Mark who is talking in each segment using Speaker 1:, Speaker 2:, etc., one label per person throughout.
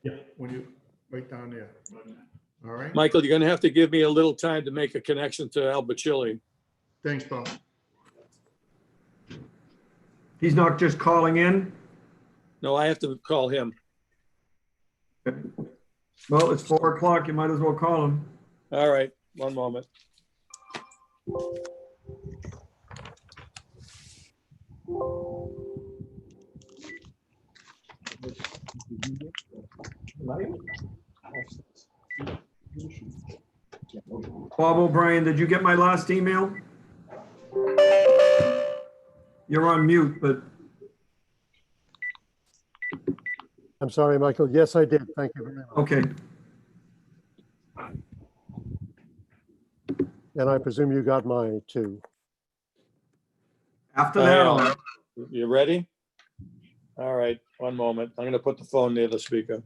Speaker 1: Yeah, when you, right down there. All right,
Speaker 2: Michael, you're gonna have to give me a little time to make a connection to Al Bacilli.
Speaker 1: thanks, Bob.
Speaker 3: He's not just calling in?
Speaker 2: No, I have to call him.
Speaker 3: Well, it's 4 o'clock. You might as well call him.
Speaker 2: All right, one moment.
Speaker 3: Bob O'Brien, did you get my last email? You're on mute, but
Speaker 4: I'm sorry, Michael. Yes, I did. Thank you very much.
Speaker 3: okay.
Speaker 4: And I presume you got mine too.
Speaker 3: After that,
Speaker 2: Al, you ready? All right, one moment. I'm gonna put the phone near the speaker.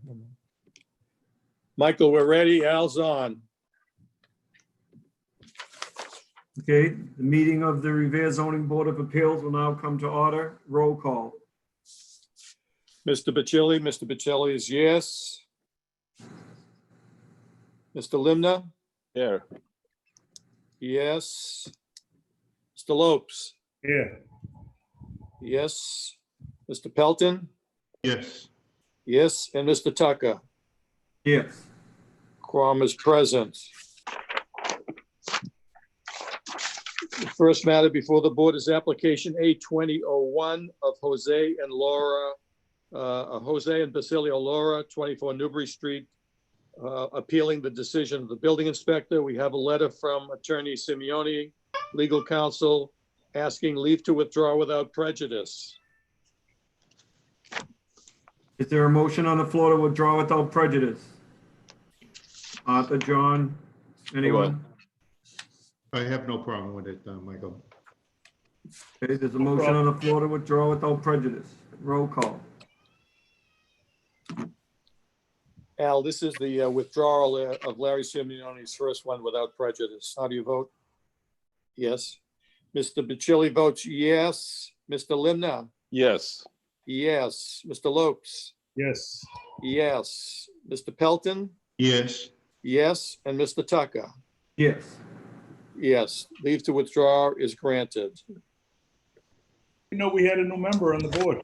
Speaker 2: Michael, we're ready. Al's on.
Speaker 3: okay, the meeting of the Revere Zoning Board of Appeals will now come to order. Roll call.
Speaker 2: Mr. Bacilli is yes. Mr. Limner?
Speaker 5: Here.
Speaker 2: Yes. Mr. Lopes?
Speaker 1: Yeah.
Speaker 2: Yes. Mr. Pelton?
Speaker 1: Yes.
Speaker 2: Yes. And Mr. Tucker?
Speaker 3: Yes.
Speaker 2: Quorum is present. The first matter before the board is application A2001 of Jose and Basilio Laura, 24 Newbury Street, appealing the decision of the building inspector. We have a letter from Attorney Simeoni, legal counsel, asking leave to withdraw without prejudice.
Speaker 3: Is there a motion on the floor to withdraw without prejudice? Arthur, John, anyone?
Speaker 1: I have no problem with it, Michael.
Speaker 3: Okay, there's a motion on the floor to withdraw without prejudice. Roll call.
Speaker 2: Al, this is the withdrawal of Larry Simeoni's first one without prejudice. How do you vote? Yes. Mr. Bacilli votes yes. Mr. Limner?
Speaker 5: Yes.
Speaker 2: Yes. Mr. Lopes?
Speaker 1: Yes.
Speaker 2: Yes. Mr. Pelton?
Speaker 1: Yes.
Speaker 2: Yes. And Mr. Tucker?
Speaker 3: Yes.
Speaker 2: Yes. Leave to withdraw is granted.
Speaker 6: You know, we had a new member on the board.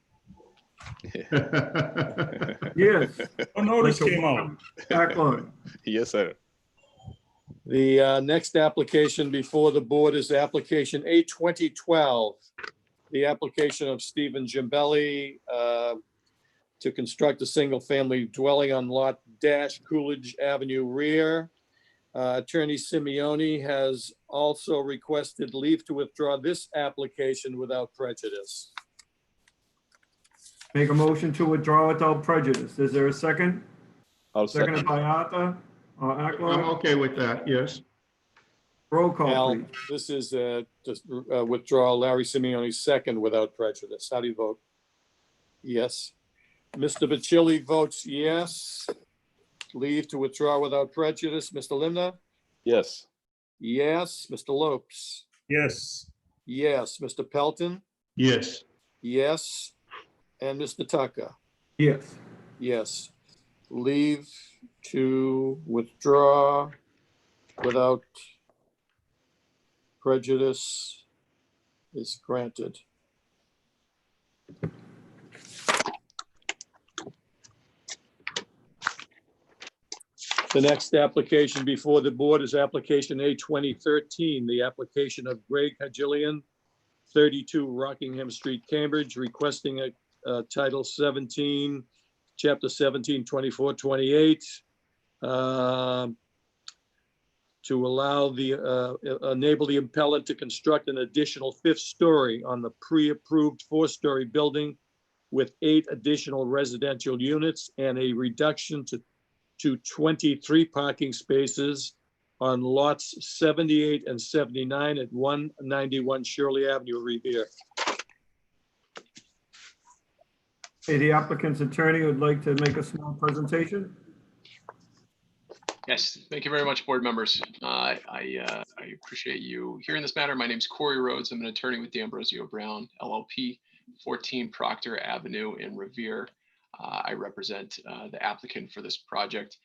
Speaker 3: Yes.
Speaker 6: A notice came out.
Speaker 3: Back on.
Speaker 5: Yes, sir.
Speaker 2: The next application before the board is application A2012. The application of Stephen Gimbelli to construct a single-family dwelling on lot dash Coolidge Avenue rear. Attorney Simeoni has also requested leave to withdraw this application without prejudice.
Speaker 3: Make a motion to withdraw without prejudice. Is there a second?
Speaker 5: I'll
Speaker 3: Seconded
Speaker 5: second.
Speaker 3: by Arthur or
Speaker 1: I'm
Speaker 3: Ackler.
Speaker 1: okay with that, yes.
Speaker 3: Roll call,
Speaker 2: Al,
Speaker 3: please.
Speaker 2: this is just withdraw Larry Simeoni's second without prejudice. How do you vote? Yes. Mr. Bacilli votes yes. Leave to withdraw without prejudice. Mr. Limner?
Speaker 5: Yes.
Speaker 2: Yes. Mr. Lopes?
Speaker 6: Yes.
Speaker 2: Yes. Mr. Pelton?
Speaker 1: Yes.
Speaker 2: Yes. And Mr. Tucker?
Speaker 3: Yes.
Speaker 2: Yes. Leave to withdraw without prejudice is granted. The next application before the board is application A2013, the application of Greg Hagilian, 32 Rockingham Street, Cambridge, requesting a Title 17, Chapter 17, 24, 28, to allow enable the appellant to construct an additional 5th story on the pre-approved 4-story building with 8 additional residential units and a reduction to 23 parking spaces on lots 78 and 79 at 191 Shirley Avenue, Revere.
Speaker 3: Okay, the applicant's attorney would like to make a small presentation.
Speaker 7: Yes, thank you very much, board members. I appreciate you hearing this matter. My name is Corey Rhodes. I'm an attorney with D'Ambrosio Brown LLP. 14 Proctor Avenue in Revere. I represent the applicant for this project.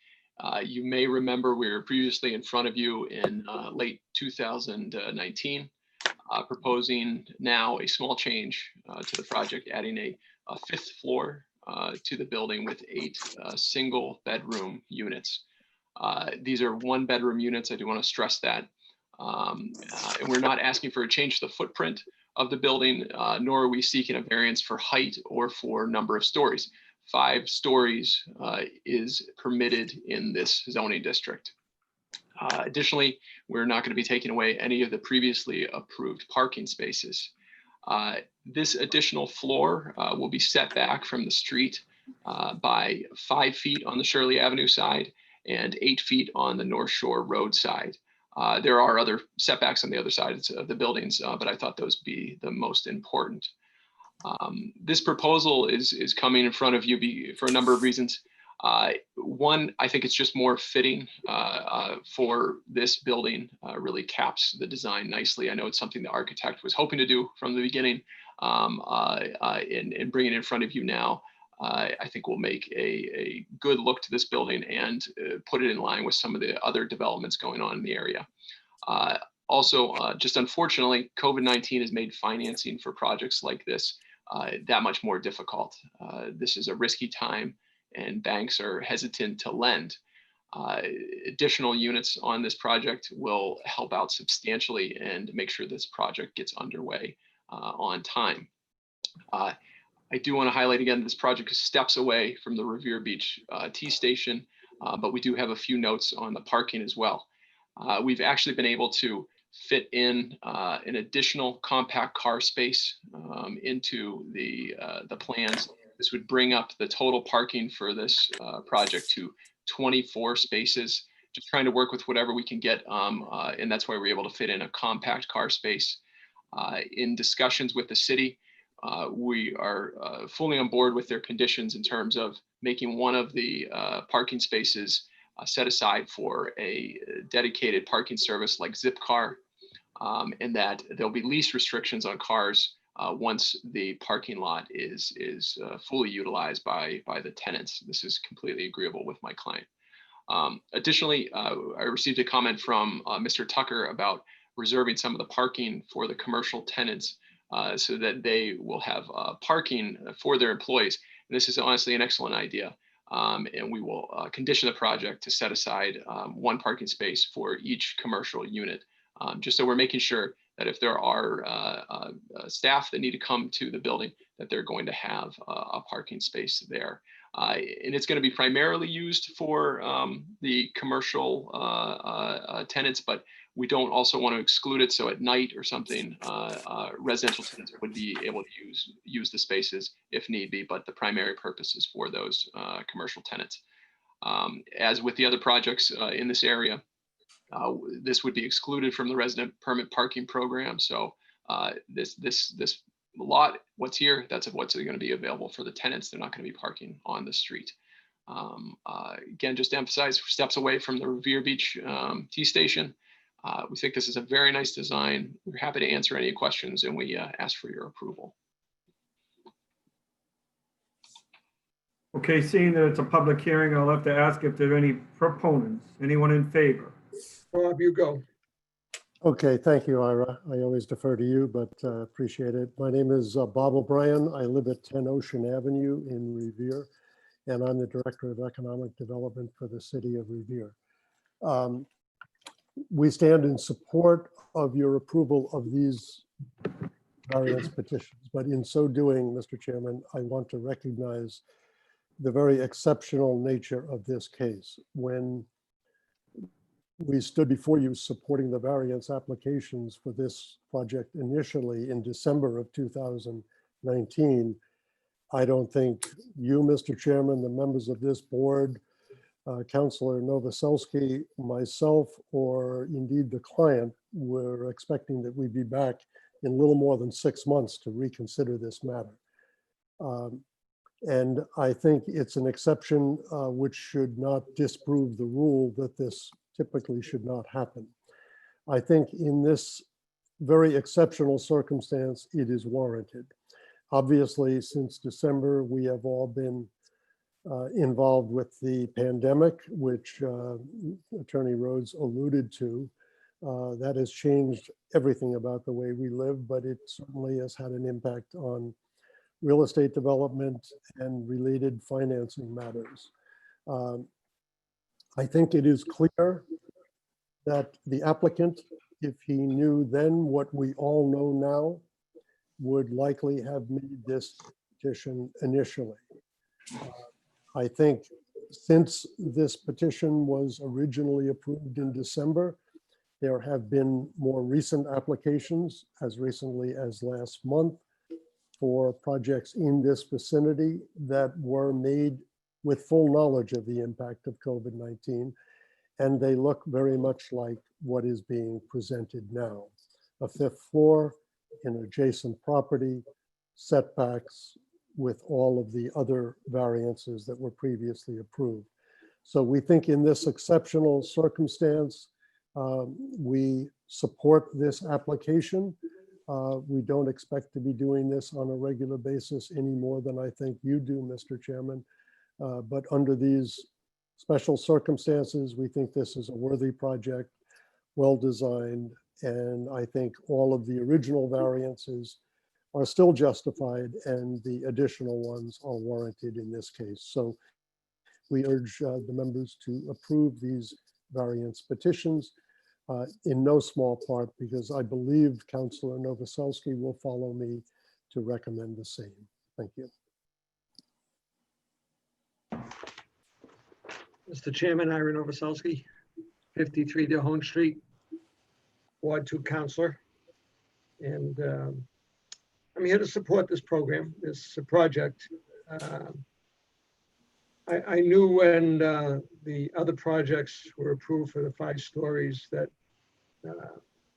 Speaker 7: You may remember we were previously in front of you in late 2019, proposing now a small change to the project, adding a fifth floor to the building with 8 single bedroom units. These are 1-bedroom units. I do want to stress that. And we're not asking for a change to the footprint of the building, nor are we seeking a variance for height or for number of stories. 5 stories is permitted in this zoning district. Additionally, we're not going to be taking away any of the previously approved parking spaces. This additional floor will be set back from the street by 5 feet on the Shirley Avenue side and 8 feet on the North Shore Road side. There are other setbacks on the other sides of the buildings, but I thought those be the most important. This proposal is coming in front of you for a number of reasons. One, I think it's just more fitting for this building, really caps the design nicely. I know it's something the architect was hoping to do from the beginning, and bringing it in front of you now, I think will make a good look to this building and put it in line with some of the other developments going on in the area. Also, just unfortunately, COVID-19 has made financing for projects like this that much more difficult. This is a risky time and banks are hesitant to lend. Additional units on this project will help out substantially and make sure this project gets underway on time. I do want to highlight again, this project is steps away from the Revere Beach T station, but we do have a few notes on the parking as well. We've actually been able to fit in an additional compact car space into the plans. This would bring up the total parking for this project to 24 spaces, just trying to work with whatever we can get. And that's why we're able to fit in a compact car space. In discussions with the city, we are fully on board with their conditions in terms of making one of the parking spaces set aside for a dedicated parking service like Zipcar, and that there'll be lease restrictions on cars once the parking lot is fully utilized by the tenants. This is completely agreeable with my client. Additionally, I received a comment from Mr. Tucker about reserving some of the parking for the commercial tenants so that they will have parking for their employees. And this is honestly an excellent idea. And we will condition the project to set aside 1 parking space for each commercial unit, just so we're making sure that if there are staff that need to come to the building, that they're going to have a parking space there. And it's going to be primarily used for the commercial tenants, but we don't also want to exclude it. So at night or something, residential tenants would be able to use the spaces if need be, but the primary purpose is for those commercial tenants. As with the other projects in this area, this would be excluded from the resident permit parking program. So this lot, what's here, that's what's going to be available for the tenants. They're not going to be parking on the street. Again, just to emphasize, steps away from the Revere Beach T station. We think this is a very nice design. We're happy to answer any questions, and we ask for your approval.
Speaker 3: Okay, seeing that it's a public hearing, I'll have to ask if there are any proponents, anyone in favor?
Speaker 1: Bob, you go.
Speaker 4: Okay, thank you, Ira. I always defer to you, but appreciate it. My name is Bob O'Brien. I live at 10 Ocean Avenue in Revere, and I'm the Director of Economic Development for the City of Revere. We stand in support of your approval of these variance petitions, but in so doing, Mr. Chairman, I want to recognize the very exceptional nature of this case. When we stood before you supporting the variance applications for this project initially in December of 2019, I don't think you, Mr. Chairman, the members of this board, Councilor Novoselsky, myself, or indeed the client were expecting that we'd be back in little more than 6 months to reconsider this matter. And I think it's an exception which should not disprove the rule that this typically should not happen. I think in this very exceptional circumstance, it is warranted. Obviously, since December, we have all been involved with the pandemic, which Attorney Rhodes alluded to. That has changed everything about the way we live, but it certainly has had an impact on real estate development and related financing matters. I think it is clear that the applicant, if he knew then what we all know now, would likely have made this petition initially. I think since this petition was originally approved in December, there have been more recent applications as recently as last month for projects in this vicinity that were made with full knowledge of the impact of COVID-19. And they look very much like what is being presented now. A 5th floor in adjacent property, setbacks with all of the other variances that were previously approved. So we think in this exceptional circumstance, we support this application. We don't expect to be doing this on a regular basis any more than I think you do, Mr. Chairman. But under these special circumstances, we think this is a worthy project, well-designed, and I think all of the original variances are still justified and the additional ones are warranted in this case. So we urge the members to approve these variance petitions in no small part because I believe Councilor Novoselsky will follow me to recommend the same. Thank you.
Speaker 8: Mr. Chairman, Ira Novoselsky, 53 Dehone Street, Ward 2 Counselor. And I'm here to support this program, this project. I knew when the other projects were approved for the 5 stories that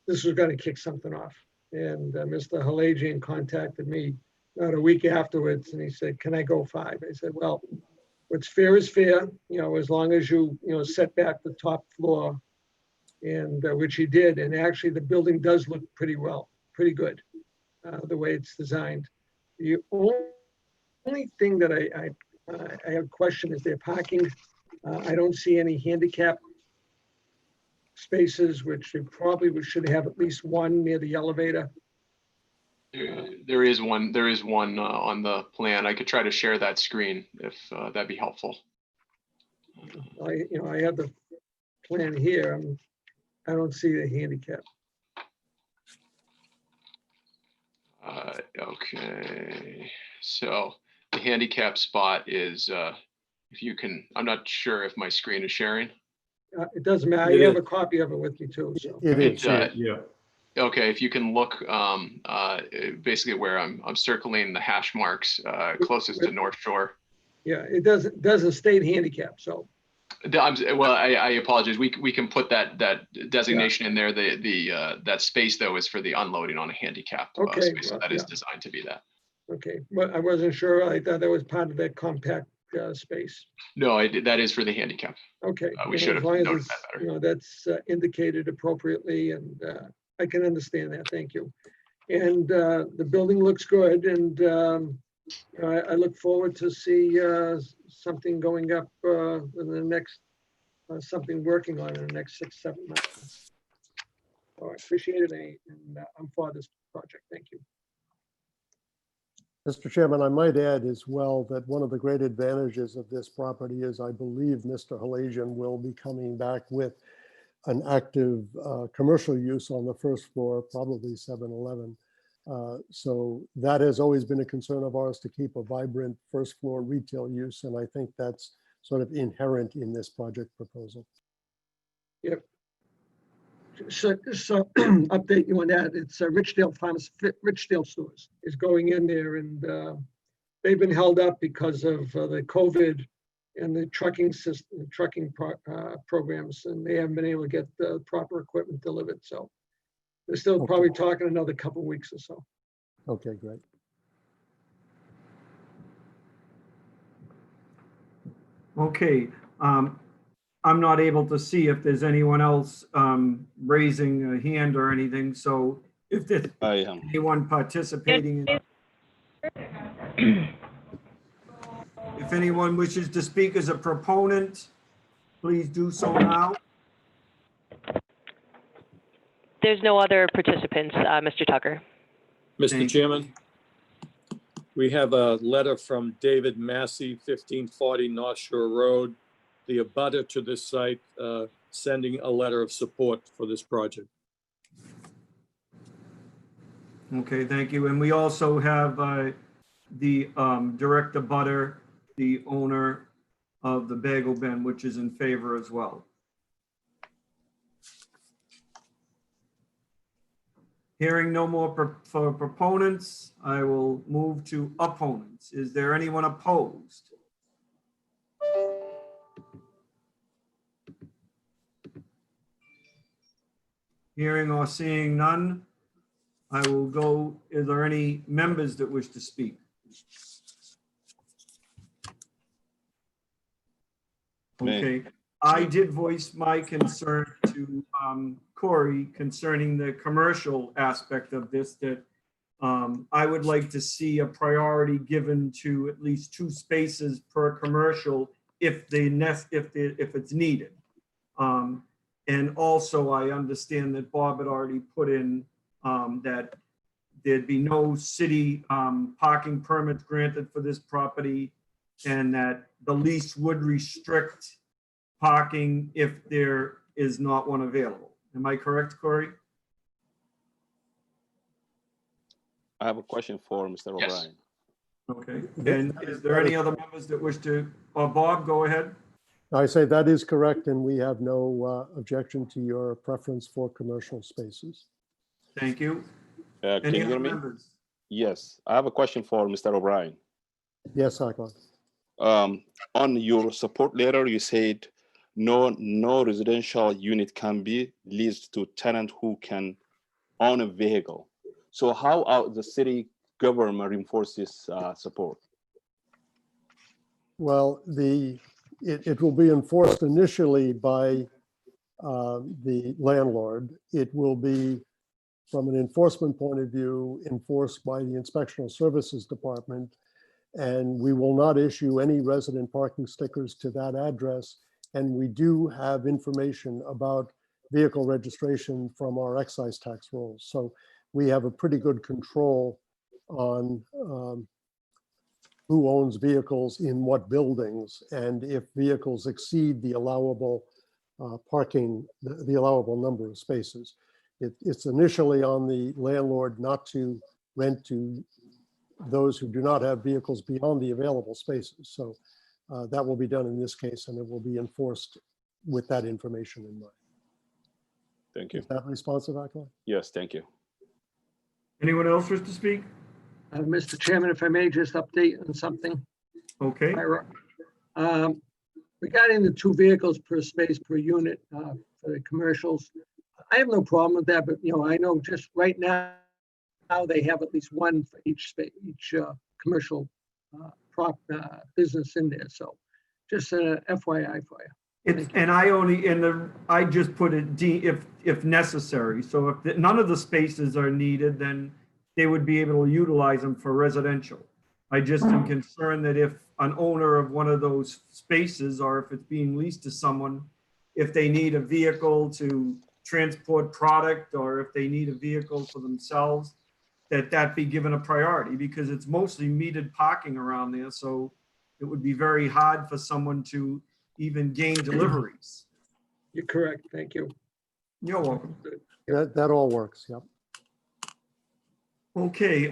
Speaker 8: this was going to kick something off. And Mr. Halajian contacted me about a week afterwards and he said, can I go 5? I said, well, what's fair is fair, as long as you set back the top floor, and which he did. And actually the building does look pretty good, the way it's designed. The only thing that I have a question is their parking. I don't see any handicap spaces, which you probably should have at least one near the elevator.
Speaker 7: There is one on the plan. I could try to share that screen if that'd be helpful.
Speaker 8: I have the plan here. I don't see the handicap.
Speaker 7: Okay, so the handicap spot is, if you can, I'm not sure if my screen is sharing.
Speaker 8: It doesn't matter. I have a copy of it with me too. So.
Speaker 4: It is.
Speaker 3: Yeah.
Speaker 7: Okay, if you can look basically where I'm circling the hash marks closest to North Shore.
Speaker 8: Yeah, it doesn't state handicap. So.
Speaker 7: Well, I apologize. We can put that designation in there. That space though is for the unloading on a handicap space. So that is designed to be that.
Speaker 8: Okay, but I wasn't sure. I thought that was part of that compact space.
Speaker 7: No, that is for the handicap.
Speaker 8: Okay.
Speaker 7: We should have noted that better.
Speaker 8: That's indicated appropriately, and I can understand that. Thank you. And the building looks good, and I look forward to see something going up in the next, something working on in the next 6-7 months. So I appreciate it, and I'm for this project. Thank you.
Speaker 4: Mr. Chairman, I might add as well that one of the great advantages of this property is I believe Mr. Halajian will be coming back with an active commercial use on the first floor, probably 7-Eleven. So that has always been a concern of ours to keep a vibrant first floor retail use. And I think that's sort of inherent in this project proposal.
Speaker 8: Yep. So update you on that. It's Richdale Stores is going in there, and they've been held up because of the COVID and the trucking system, programs, and they haven't been able to get the proper equipment delivered. So they're still probably talking another couple of weeks or so.
Speaker 4: Okay, great.
Speaker 3: Okay. I'm not able to see if there's anyone else raising a hand or anything. So if there's
Speaker 5: I am.
Speaker 3: anyone participating, If anyone wishes to speak as a proponent, please do so now.
Speaker 9: There's no other participants, Mr. Tucker.
Speaker 2: Mr.
Speaker 3: Thank you.
Speaker 2: Chairman, we have a letter from David Massey, 1540 North Shore Road, the abutter to this site, sending a letter of support for this project.
Speaker 3: Okay, thank you. And we also have the direct abutter, the owner of the Bagel Bin, which is in favor as well. Hearing no more for proponents, I will move to opponents. Is there anyone opposed? Hearing or seeing none, I will go, is there any members that wish to speak?
Speaker 5: Me.
Speaker 3: Okay, I did voice my concern to Corey concerning the commercial aspect of this, that I would like to see a priority given to at least 2 spaces per commercial if it's needed. And also I understand that Bob had already put in that there'd be no city parking permits granted for this property, and that the lease would restrict parking if there is not one available. Am I correct, Corey?
Speaker 5: I have a question for Mr.
Speaker 7: Yes.
Speaker 5: O'Brien.
Speaker 3: Okay, and is there any other members that wish to, Bob, go ahead.
Speaker 4: I say that is correct, and we have no objection to your preference for commercial spaces.
Speaker 3: Thank you.
Speaker 5: Can
Speaker 3: Any
Speaker 5: you hear
Speaker 3: other
Speaker 5: me?
Speaker 3: members?
Speaker 5: Yes, I have a question for Mr. O'Brien.
Speaker 4: Yes, Akon.
Speaker 5: On your support letter, you said no residential unit can be leased to tenant who can own a vehicle. So how the city government reinforces support?
Speaker 4: Well, it will be enforced initially by the landlord. It will be, from an enforcement point of view, enforced by the Inspectional Services Department. And we will not issue any resident parking stickers to that address. And we do have information about vehicle registration from our excise tax rolls. So we have a pretty good control on who owns vehicles in what buildings, and if vehicles exceed the allowable parking, the allowable number of spaces. It's initially on the landlord not to rent to those who do not have vehicles beyond the available spaces. So that will be done in this case, and it will be enforced with that information in mind.
Speaker 5: Thank you.
Speaker 4: Is that responsive, Akon?
Speaker 5: Yes, thank you.
Speaker 3: Anyone else wish to speak?
Speaker 8: Mr. Chairman, if I may just update on something.
Speaker 3: Okay,
Speaker 8: Regarding the 2 vehicles per space per unit for the commercials, I have no problem with that, but I know just right now they have at least 1 for each space, each commercial business in there. So just an FYI for you.
Speaker 3: and I just put it D if necessary. So if none of the spaces are needed, then they would be able to utilize them for residential. I just am concerned that if an owner of one of those spaces, or if it's being leased to someone, if they need a vehicle to transport product, or if they need a vehicle for themselves, that be given a priority, because it's mostly metered parking around there. So it would be very hard for someone to even gain deliveries.
Speaker 8: You're correct. Thank you.
Speaker 3: You're welcome.
Speaker 4: That all works, yep.
Speaker 3: Okay,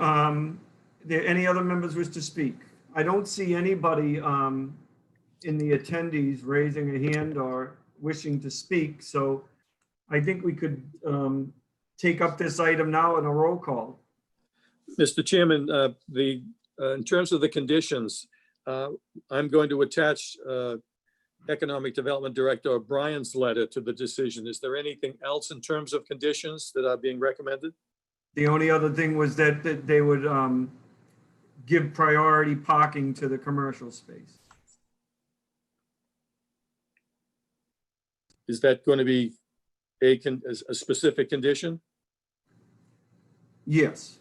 Speaker 3: there any other members wish to speak? I don't see anybody in the attendees raising a hand or wishing to speak, so I think we could take up this item now in a roll call.
Speaker 2: Mr. Chairman, in terms of the conditions, I'm going to attach Economic Development Director O'Brien's letter to the decision. Is there anything else in terms of conditions that are being recommended?
Speaker 3: The only other thing was that they would give priority parking to the commercial space.
Speaker 2: Is that going to be a specific condition?
Speaker 3: Yes.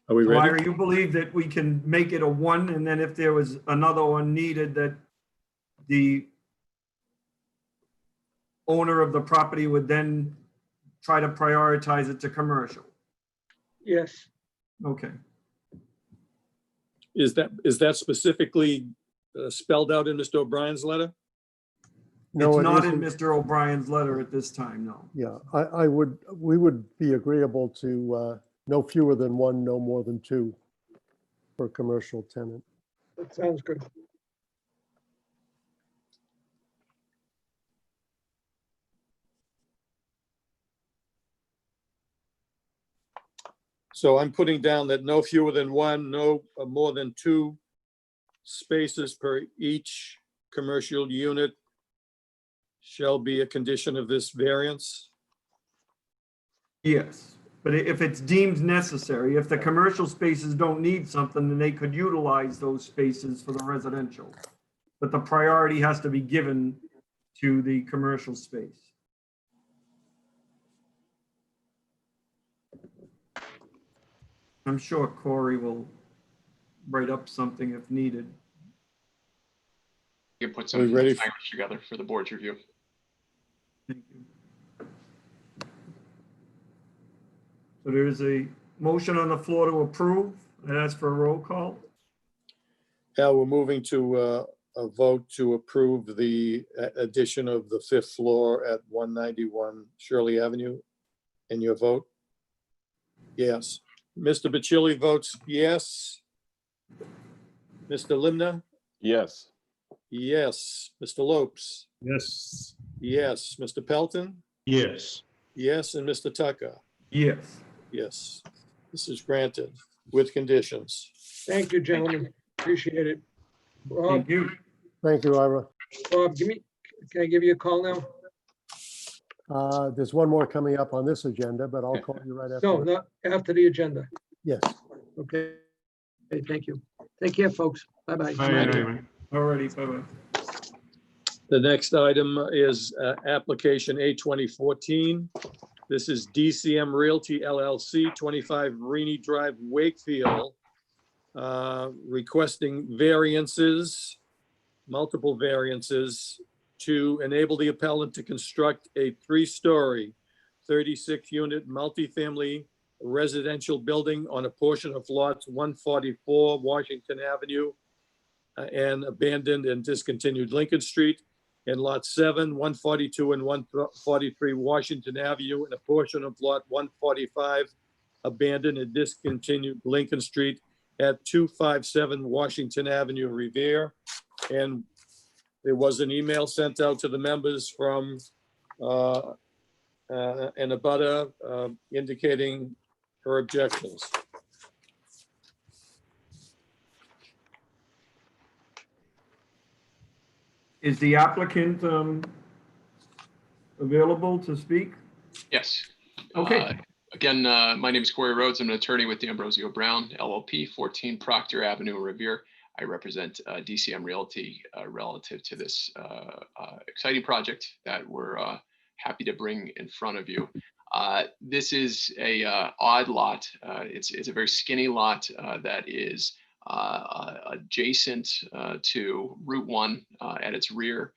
Speaker 2: Are we ready?
Speaker 3: Ira, you believe that we can make it a 1, and then if there was another one needed, that the owner of the property would then try to prioritize it to commercial?
Speaker 8: Yes,
Speaker 3: Okay.
Speaker 2: Is that specifically spelled out in Mr. O'Brien's letter?
Speaker 4: No,
Speaker 3: It's
Speaker 4: it
Speaker 3: not in
Speaker 4: isn't.
Speaker 3: Mr. O'Brien's letter at this time, no.
Speaker 4: Yeah, we would be agreeable to no fewer than 1, no more than 2 for a commercial tenant.
Speaker 8: that sounds good.
Speaker 2: So I'm putting down that no fewer than 1, no more than 2 spaces per each commercial unit shall be a condition of this variance.
Speaker 3: Yes, but if it's deemed necessary, if the commercial spaces don't need something, then they could utilize those spaces for the residential. But the priority has to be given to the commercial space. I'm sure Corey will write up something if needed.
Speaker 7: You can put
Speaker 2: Are we
Speaker 7: some
Speaker 2: ready?
Speaker 7: language together for the board's review.
Speaker 3: Thank you. So there is a motion on the floor to approve. I'd ask for a roll call.
Speaker 2: Now we're moving to a vote to approve the addition of the 5th floor at 191 Shirley Avenue. And your vote? Yes. Mr. Bacilli votes yes. Mr. Limner?
Speaker 5: Yes.
Speaker 2: Yes. Mr. Lopes?
Speaker 6: Yes.
Speaker 2: Yes. Mr. Pelton?
Speaker 6: Yes.
Speaker 2: Yes. And Mr. Tucker?
Speaker 3: Yes.
Speaker 2: Yes. This is granted with conditions.
Speaker 8: Thank you, gentlemen. Appreciate it. Rob,
Speaker 3: Thank you.
Speaker 4: Thank you, Ira.
Speaker 8: Rob, can I give you a call now?
Speaker 4: There's one more coming up on this agenda, but I'll call you right after.
Speaker 8: No, not after the agenda.
Speaker 4: Yes.
Speaker 8: Okay. Okay, thank you. Take care, folks. Bye-bye.
Speaker 3: Alrighty, bye-bye.
Speaker 2: The next item is application A2014. This is DCM Realty LLC, 25 Rainy Drive, Wakefield, requesting variances, multiple variances, to enable the appellant to construct a 3-story, 36-unit multifamily residential building on a portion of lots 144 Washington Avenue and abandoned and discontinued Lincoln Street, and lot 7, 142 and 143 Washington Avenue, and a portion of lot 145 abandoned and discontinued Lincoln Street at 257 Washington Avenue, Revere. And there was an email sent out to the members from an abutter indicating her objections.
Speaker 3: Is the applicant available to speak?
Speaker 7: Yes.
Speaker 3: Okay.
Speaker 7: Again, my name is Corey Rhodes. I'm an attorney with D'Ambrosio Brown LLP, 14 Proctor Avenue, Revere. I represent DCM Realty relative to this exciting project that we're happy to bring in front of you. This is a odd lot. It's a very skinny lot that is adjacent to Route 1 at its rear.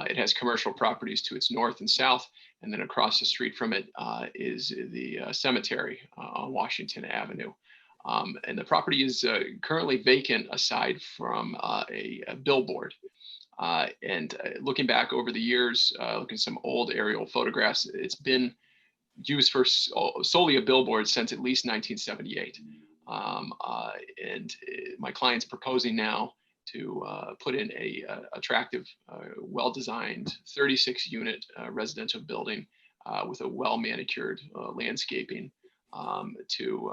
Speaker 7: It has commercial properties to its north and south, and then across the street from it is the cemetery on Washington Avenue. And the property is currently vacant aside from a billboard. And looking back over the years, looking at some old aerial photographs, it's been used for solely a billboard since at least 1978. And my client's proposing now to put in a attractive, well-designed 36-unit residential building with a well-manicured landscaping to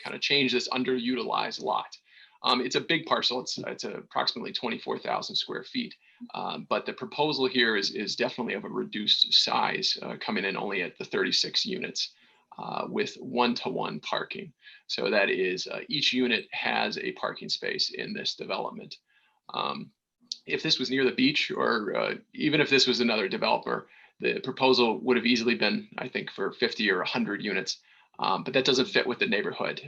Speaker 7: kind of change this underutilized lot. It's a big parcel. It's approximately 24,000 square feet. But the proposal here is definitely of a reduced size, coming in only at the 36 units with one-to-one parking. So that is each unit has a parking space in this development. If this was near the beach, or even if this was another developer, the proposal would have easily been, I think, for 50 or 100 units. but that doesn't fit with the neighborhood.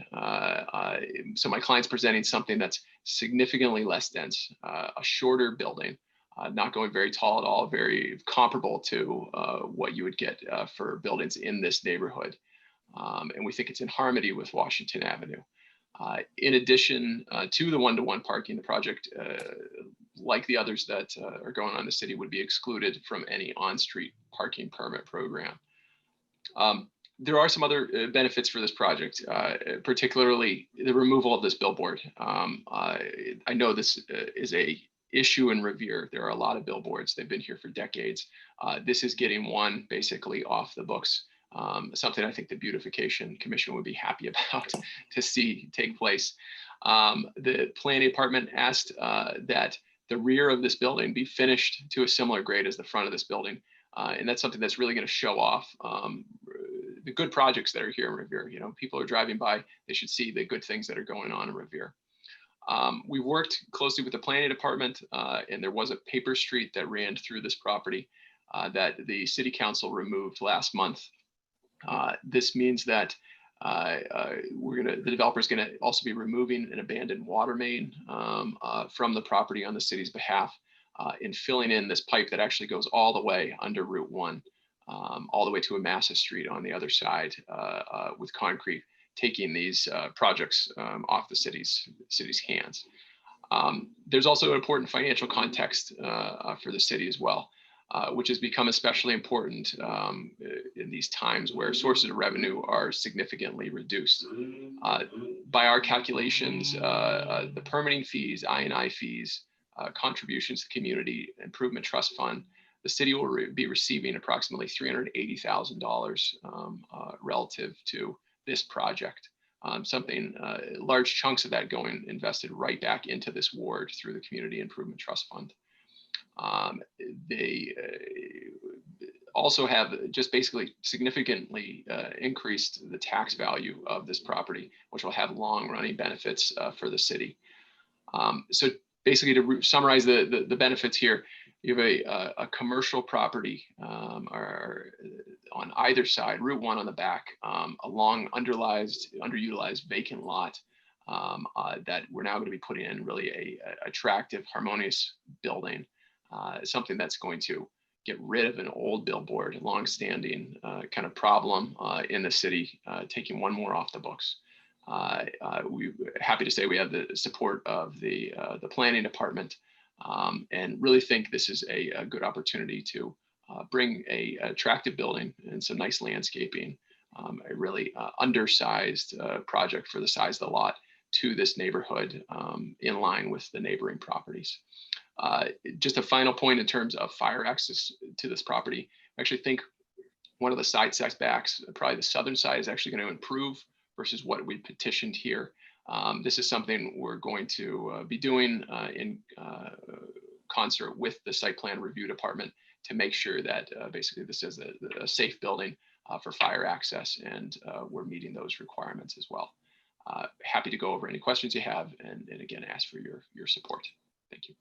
Speaker 7: So my client's presenting something that's significantly less dense, a shorter building, not going very tall at all, very comparable to what you would get for buildings in this neighborhood. And we think it's in harmony with Washington Avenue. In addition to the one-to-one parking, the project, like the others that are going on in the city, would be excluded from any on-street parking permit program. There are some other benefits for this project, particularly the removal of this billboard. I know this is a issue in Revere. There are a lot of billboards. They've been here for decades. This is getting one basically off the books. Something I think the Beautification Commission would be happy about to see take place. The planning department asked that the rear of this building be finished to a similar grade as the front of this building. And that's something that's really going to show off the good projects that are here in Revere. You know, people are driving by, they should see the good things that are going on in Revere. We worked closely with the planning department, and there was a paper street that ran through this property that the city council removed last month. This means that the developer is going to also be removing an abandoned water main from the property on the city's behalf, and filling in this pipe that actually goes all the way under Route 1, all the way to Amasa Street on the other side with concrete, taking these projects off the city's hands. There's also an important financial context for the city as well, which has become especially important in these times where sources of revenue are significantly reduced. By our calculations, the permitting fees, I&I fees, contributions to Community Improvement Trust Fund, the city will be receiving approximately $380,000 relative to this project. Large chunks of that going invested right back into this ward through the Community Improvement Trust Fund. They also have just basically significantly increased the tax value of this property, which will have long-running benefits for the city. So basically, to summarize the benefits here, you have a commercial property or on either side, Route 1 on the back, a long underutilized vacant lot that we're now going to be putting in really a attractive, harmonious building. Something that's going to get rid of an old billboard, a long-standing kind of problem in the city, taking one more off the books. We're happy to say we have the support of the planning department, and really think this is a good opportunity to bring a attractive building and some nice landscaping, a really undersized project for the size of the lot to this neighborhood in line with the neighboring properties. Just a final point in terms of fire access to this property. I actually think one of the side setbacks, probably the southern side, is actually going to improve versus what we petitioned here. This is something we're going to be doing in concert with the site plan review department to make sure that basically this is a safe building for fire access, and we're meeting those requirements as well. Happy to go over any questions you have, and again, ask for your support. Thank you.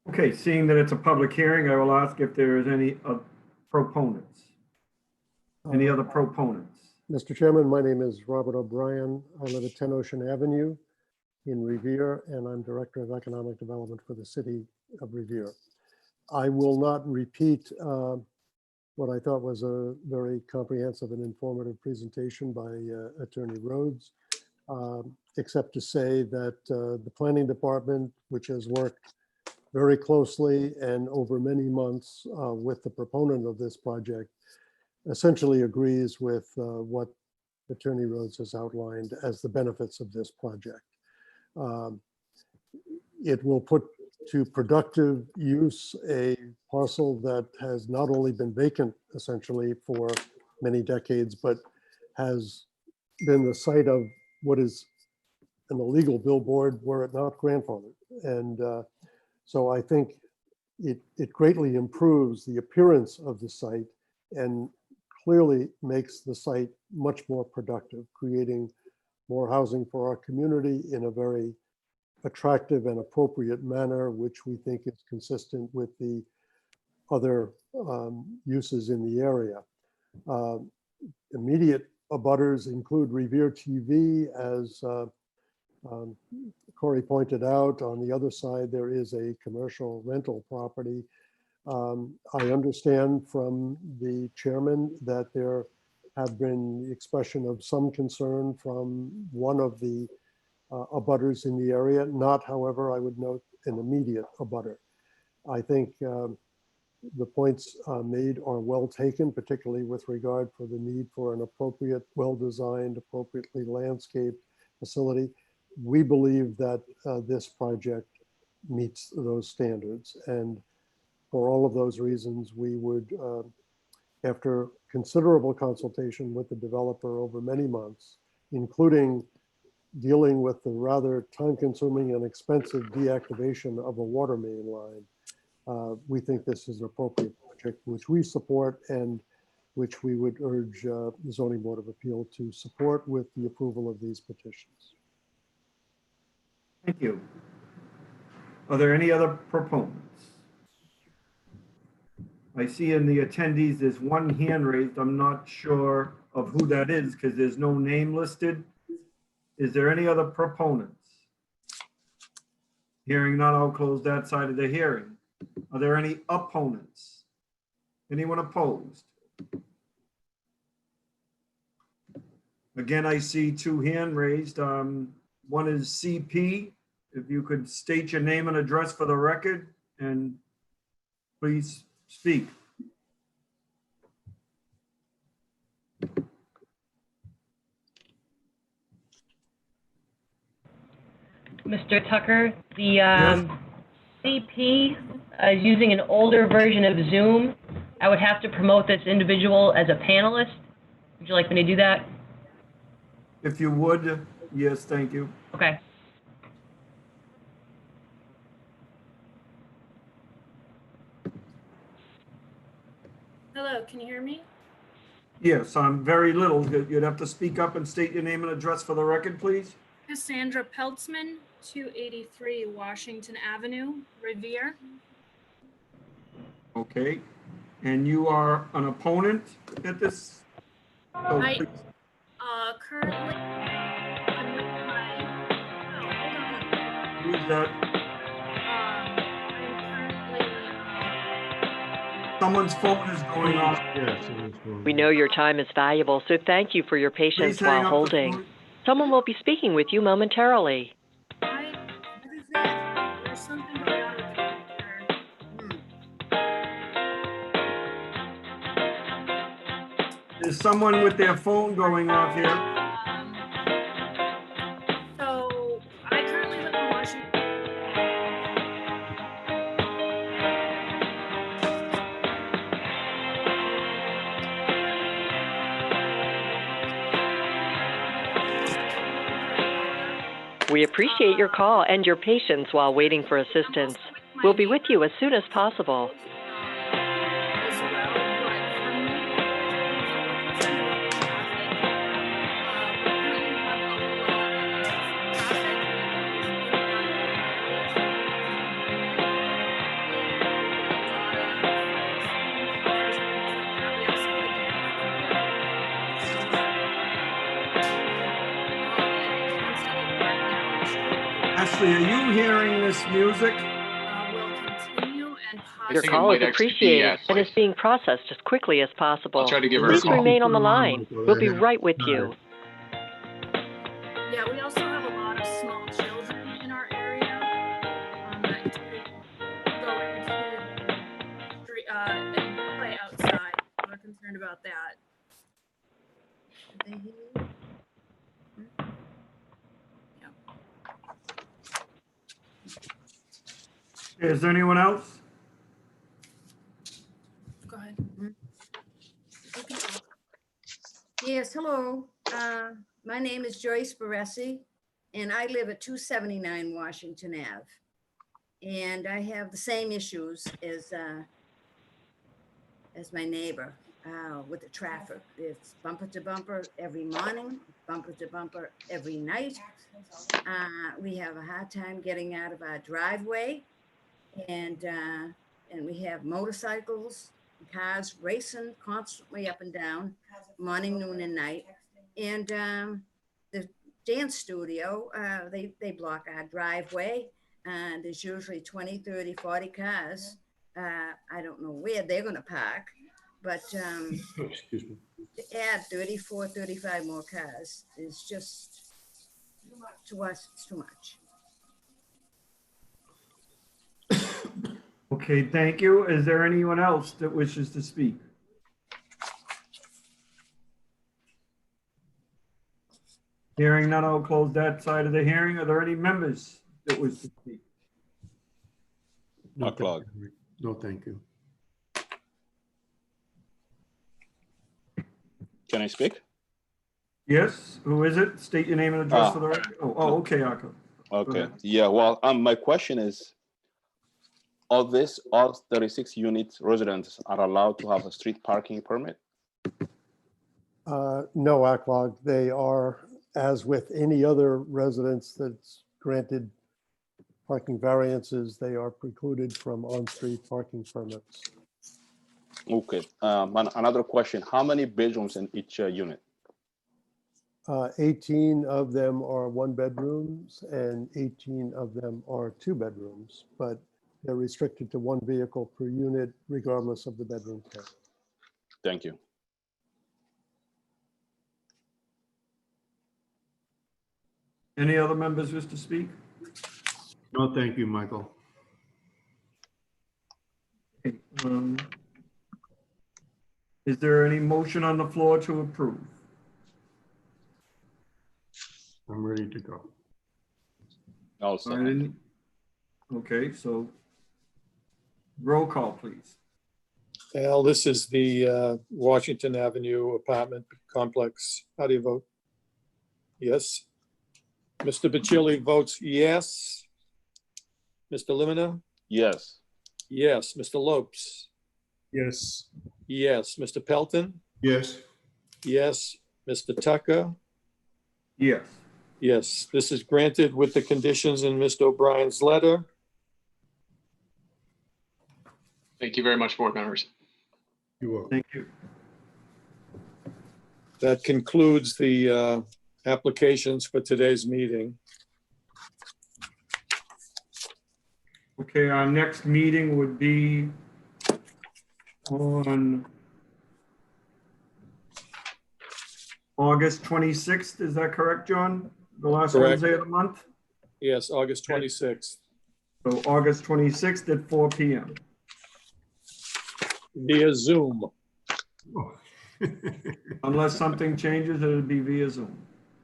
Speaker 3: Okay, seeing that it's a public hearing, I will ask if there is any proponents. Any other proponents?
Speaker 4: Mr. Chairman, my name is Robert O'Brien. I live at 10 Ocean Avenue in Revere, and I'm Director of Economic Development for the City of Revere. I will not repeat what I thought was a very comprehensive and informative presentation by Attorney Rhodes, except to say that the Planning Department, which has worked very closely and over many months with the proponent of this project, essentially agrees with what Attorney Rhodes has outlined as the benefits of this project. It will put to productive use a parcel that has not only been vacant essentially for many decades, but has been the site of what is an illegal billboard were it not grandfathered. And so I think it greatly improves the appearance of the site and clearly makes the site much more productive, creating more housing for our community in a very attractive and appropriate manner, which we think is consistent with the other uses in the area. immediate abutters include Revere TV, as Corey pointed out. On the other side, there is a commercial rental property. I understand from the chairman that there have been the expression of some concern from one of the abutters in the area, not, however, I would note, an immediate abutter. I think the points made are well taken, particularly with regard for the need for an appropriate, well-designed, appropriately landscaped facility. We believe that this project meets those standards. And for all of those reasons, we would, after considerable consultation with the developer over many months, including dealing with the rather time-consuming and expensive deactivation of a water main line, we think this is an appropriate project, which we support and which we would urge the Zoning Board of Appeal to support with the approval of these petitions.
Speaker 3: Thank you. Are there any other proponents? I see in the attendees, there's one hand raised. I'm not sure of who that is because there's no name listed. Is there any other proponents? Hearing none, I'll close that side of the hearing. Are there any opponents? Anyone opposed? Again, I see two hand raised. One is CP. If you could state your name and address for the record and please speak.
Speaker 9: Mr. Tucker, the
Speaker 3: Yes.
Speaker 9: CP is using an older version of Zoom. I would have to promote this individual as a panelist. Would you like me to do that?
Speaker 3: If you would, yes, thank you.
Speaker 9: Okay.
Speaker 10: Hello, can you hear me?
Speaker 3: Yes, I'm very little. You'd have to speak up and state your name and address for the record, please.
Speaker 10: Cassandra Peltzman, 283 Washington Avenue, Revere.
Speaker 3: Okay. And you are an opponent at this? Oh,
Speaker 10: I-
Speaker 3: please.
Speaker 10: Currently, I'm with my,
Speaker 3: Who's that?
Speaker 10: I'm currently,
Speaker 3: Someone's phone is going off.
Speaker 1: Yes, it is going.
Speaker 9: We know your time is valuable, so thank you for your patience
Speaker 3: Please hang
Speaker 9: while
Speaker 3: up the
Speaker 9: holding.
Speaker 3: phone.
Speaker 9: Someone will be speaking with you momentarily.
Speaker 10: what is that? There's something going on with the computer.
Speaker 3: There's someone with their phone going off here.
Speaker 10: So I currently live in Washington.
Speaker 9: We appreciate your call and your patience while waiting for assistance. We'll be with you as soon as possible.
Speaker 10: As well, but for me,
Speaker 3: Ashley, are you hearing this music?
Speaker 10: will continue and
Speaker 7: I
Speaker 9: Your
Speaker 7: think it
Speaker 9: call is
Speaker 7: might actually be
Speaker 9: appreciated
Speaker 7: yes.
Speaker 9: and is being processed as quickly as possible.
Speaker 7: I'll try to give her a
Speaker 9: Please
Speaker 7: call.
Speaker 9: remain on the
Speaker 1: Put her on,
Speaker 9: line.
Speaker 1: Michael.
Speaker 9: We'll be
Speaker 1: Yeah.
Speaker 9: right with you.
Speaker 10: Yeah, we also have a lot of small children in our area that do go into the street and play outside. We're concerned about that. Did they hear you?
Speaker 3: Is there anyone else?
Speaker 10: Go ahead.
Speaker 11: Yes, hello. My name is Joyce Baresi, and I live at 279 Washington Ave. And I have the same issues as my neighbor with the traffic. It's bumper to bumper every morning, bumper to bumper every night. We have a hard time getting out of our driveway, and we have motorcycles cars racing constantly up and down, morning, noon, and night. And the dance studio, they block our driveway. And there's usually 20, 30, 40 cars. I don't know where they're gonna park, but
Speaker 1: Excuse me.
Speaker 11: to add 34, 35 more cars is just, to us, it's too much.
Speaker 3: Okay, thank you. Is there anyone else that wishes to speak? Hearing none, I'll close that side of the hearing. Are there any members that wish to speak?
Speaker 1: No, thank
Speaker 5: O'clock.
Speaker 1: you, Rick. No, thank you.
Speaker 5: Can I speak?
Speaker 3: Yes, who is it? State your name and address
Speaker 5: Ah.
Speaker 3: for the record. Oh, okay, Akko.
Speaker 5: Okay.
Speaker 3: ahead.
Speaker 5: Yeah. Well, my question is, all 36 unit residents are allowed to have a street parking permit?
Speaker 4: No, Aklog, they are, as with any other residence that's granted parking variances, they are precluded from on-street parking permits.
Speaker 5: Okay. Another question: how many bedrooms in each unit?
Speaker 4: 18 of them are one bedrooms and 18 of them are two bedrooms, but they're restricted to one vehicle per unit regardless of the bedroom count.
Speaker 5: Thank you.
Speaker 3: Any other members wish to speak?
Speaker 1: No, thank you, Michael.
Speaker 3: Okay, Is there any motion on the floor to approve?
Speaker 1: I'm ready to go.
Speaker 5: I'll
Speaker 3: All
Speaker 5: second.
Speaker 3: right. Okay, so roll call, please.
Speaker 2: Al, this is the Washington Avenue apartment complex. How do you vote? Yes. Mr. Bacilli votes yes. Mr. Limina?
Speaker 5: Yes.
Speaker 2: Yes. Mr. Lopes?
Speaker 1: Yes.
Speaker 2: Yes. Mr. Pelton?
Speaker 1: Yes.
Speaker 2: Yes. Mr. Tucker?
Speaker 3: Yes.
Speaker 2: Yes. This is granted with the conditions in Mr. O'Brien's letter.
Speaker 7: Thank you very much, board members.
Speaker 1: You will.
Speaker 3: Thank you.
Speaker 2: That concludes the applications for today's meeting.
Speaker 3: Okay, our next meeting would be on August 26th. Is that correct, John? The last
Speaker 2: Correct.
Speaker 3: Wednesday of the month?
Speaker 2: Yes, August 26th.
Speaker 3: So August 26th at 4 p.m.
Speaker 2: Via Zoom.
Speaker 1: Oh.
Speaker 3: Unless something changes, it'll be via Zoom.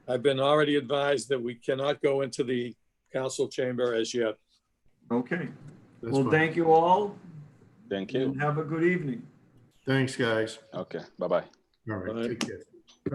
Speaker 2: I've been already advised that we cannot go into the council chamber as yet.
Speaker 3: Okay.
Speaker 1: That's
Speaker 3: Well,
Speaker 1: fine.
Speaker 3: thank you all
Speaker 5: Thank you.
Speaker 3: and have a good evening.
Speaker 1: Thanks, guys.
Speaker 5: Okay. Bye-bye.
Speaker 1: All right,
Speaker 2: Bye.
Speaker 1: take care.